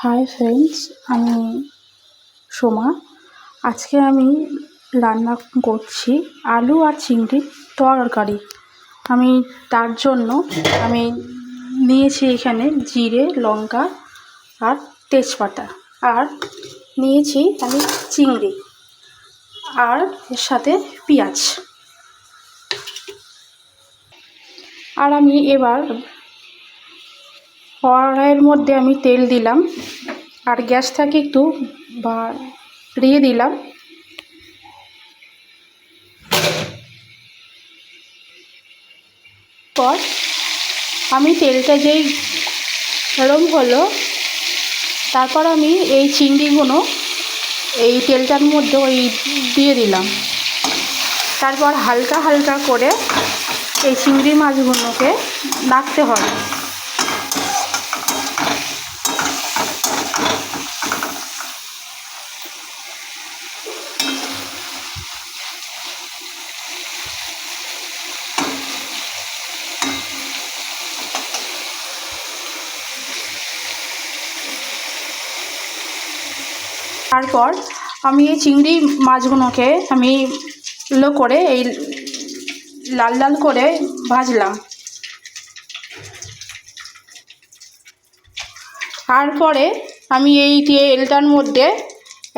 Hi friends, আমি সোমা। আজকে আমি রান্না করছি আলু আর চিংড়ির তরকারি। আমি তার জন্য আমি নিয়েছি এখানে জিরে, লঙ্কা আর তেজপাতা, আর নিয়েছি আমি চিংড়ি আর এর সাথে পেঁয়াজ। আর আমি এবার কড়াইয়ের মধ্যে আমি তেল দিলাম আর গ্যাসটাকে একটু বাড়িয়ে দিলাম। পর আমি তেলটা যেই গরম হলো, তারপর আমি এই চিংড়িগুলো এই তেলটার মধ্যে দিয়ে দিলাম। তারপর হালকা হালকা করে এই চিংড়ি মাছগুলোকে নাড়তে হবে। তারপর আমি এই চিংড়ি মাছগুলোকে আমি লো করে এই লাল লাল করে ভাজলাম। তারপরে আমি এই তেলটার মধ্যে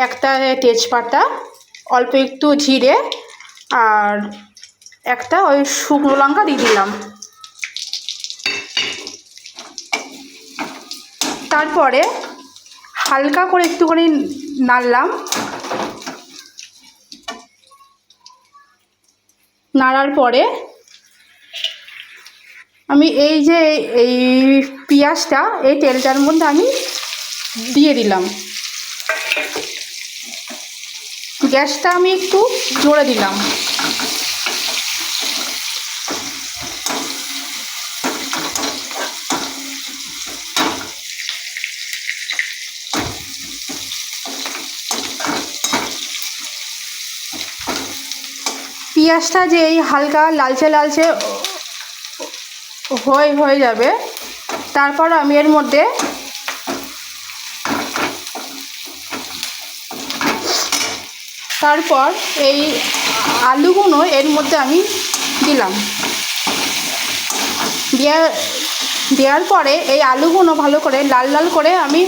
একটা তেজপাতা, অল্প একটু জিরে আর একটা ওই শুকনো লঙ্কা দিয়ে দিলাম। তারপরে হালকা করে একটুখানি নাড়লাম। নাড়ার পরে আমি এই পেঁয়াজটা এই তেলটার মধ্যে আমি দিয়ে দিলাম। গ্যাসটা আমি একটু জোরে দিলাম। পেঁয়াজটা যেই হালকা লালচে লালচে হয়ে যাবে, তারপর আমি এর মধ্যে এই আলুগুলো এর মধ্যে আমি দিলাম। দেওয়ার পরে এই আলুগুলো ভালো করে লাল লাল করে আমি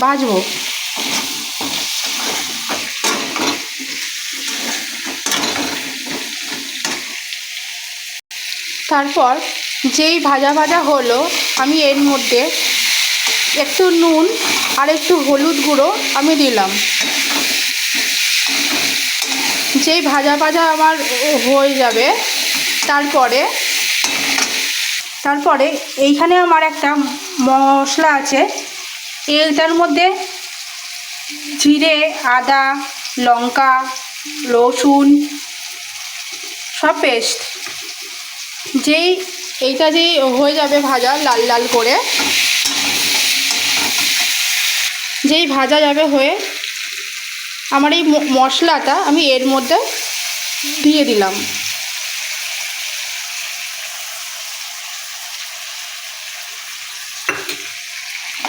ভাজবো। তারপর যেই ভাজা ভাজা হলো, আমি এর মধ্যে একটু নুন আর একটু হলুদ গুঁড়ো আমি দিলাম। যেই ভাজা ভাজা আমার হয়ে যাবে, তারপরে এইখানে আমার একটা মশলা আছে। এটার মধ্যে জিরে, আদা, লঙ্কা, রসুন সব পেস্ট। এইটা যেই হয়ে যাবে ভাজা লাল লাল করে, যেই ভাজা যাবে হয়ে, আমার এই মশলাটা আমি এর মধ্যে দিয়ে দিলাম।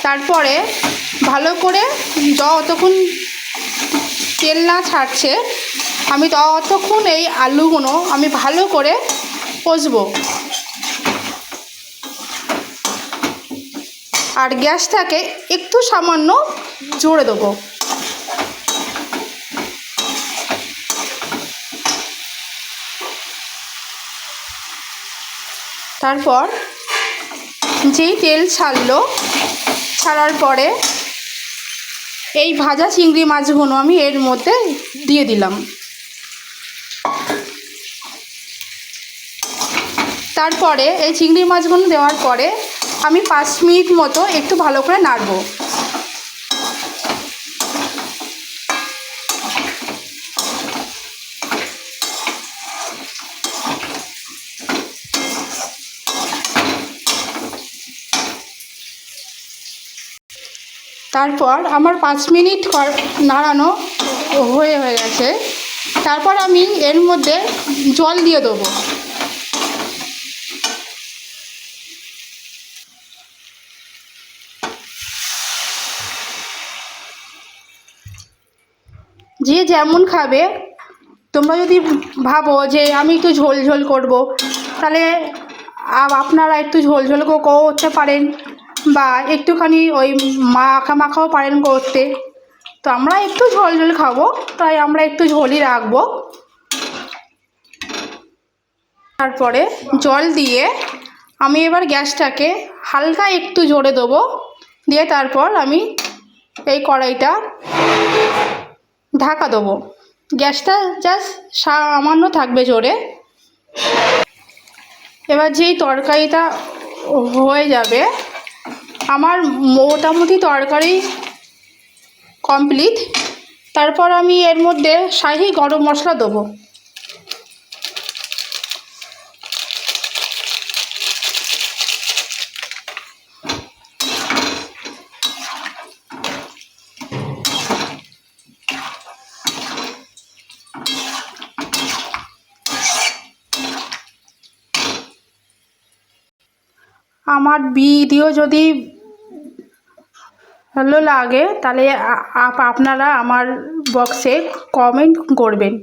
তারপরে ভালো করে যতক্ষণ তেল না ছাড়ছে, আমি ততক্ষণ এই আলুগুলো আমি ভালো করে কষবো। আর গ্যাসটাকে একটু সামান্য জোরে দেবো। তারপর যেই তেল ছাড়ার পরে এই ভাজা চিংড়ি মাছগুলো আমি এর মধ্যে দিয়ে দিলাম। তারপরে এই চিংড়ি মাছগুলো দেওয়ার পরে আমি 5 মিনিট মতো একটু ভালো করে নাড়বো। তারপর আমার 5 মিনিট নাড়ানো হয়ে গেছে। তারপর আমি এর মধ্যে জল দিয়ে দেবো। যে যেমন খাবে, তোমরা যদি ভাবো যে আমি একটু ঝোল ঝোল করবো, তাহলে আপনারা একটু ঝোল ঝোল করতে পারেন, বা একটুখানি ওই মাখা মাখাও পারেন করতে। তো আমরা একটু ঝোল ঝোল খাবো, তাই আমরা একটু ঝোলই রাখবো। তারপরে জল দিয়ে আমি এবার গ্যাসটাকে হালকা একটু জোরে দেবো, দিয়ে তারপর আমি এই কড়াইটা ঢাকা দেবো। গ্যাসটা জাস্ট সামান্য থাকবে জোরে। এবার যেই তরকারিটা হয়ে যাবে, আমার মোটামুটি তরকারি কমপ্লিট। তারপর আমি এর মধ্যে শাহি গরম মশলা দেবো। আমার ভিডিও যদি ভালো লাগে তাহলে আপনারা আমার বক্সে কমেন্ট করবেন।